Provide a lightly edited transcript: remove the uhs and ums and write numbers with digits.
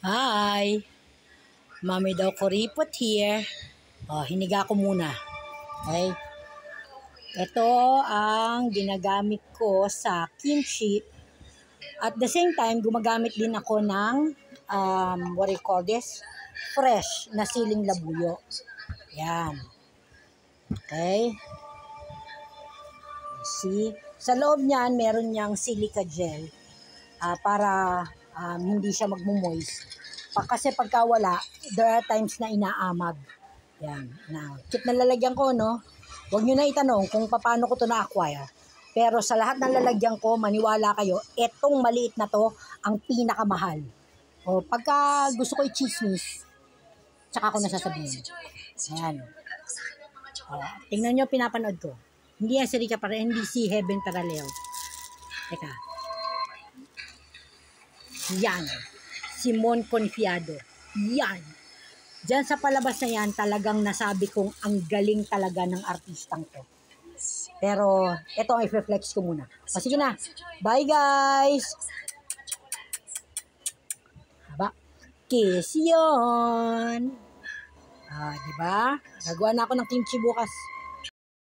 Hi! Mami daw kuripot here. Hiniga ko muna. Okay? Ito ang ginagamit ko sa kimchi. At the same time, gumagamit din ako ng, what do you call this? Fresh na siling labuyo. Yan. Okay? See? Sa loob niyan, meron niyang silica gel para hindi siya magmumoist. Kasi pagka wala, there are times na inaamag. Yan. Now, kit na lalagyan ko, no? Huwag nyo na itanong kung paano ko to na-acquire. Pero sa lahat ng lalagyan ko, maniwala kayo, etong maliit na to, ang pinakamahal. Pagka gusto ko i-chismis, tsaka ko nasasabihin. Ayan. Tingnan nyo, pinapanood ko. Hindi yan si Rica para hindi si Heaven Paraleo. Teka. Yan. Simon Confiado. Yan. Diyan sa palabas na yan, talagang nasabi kong ang galing talaga ng artistang to. Pero, ito ang i-reflex ko muna. Sige na. Bye, guys! Haba. Kiss yun! Diba? Nagawa na ako ng kimchi bukas.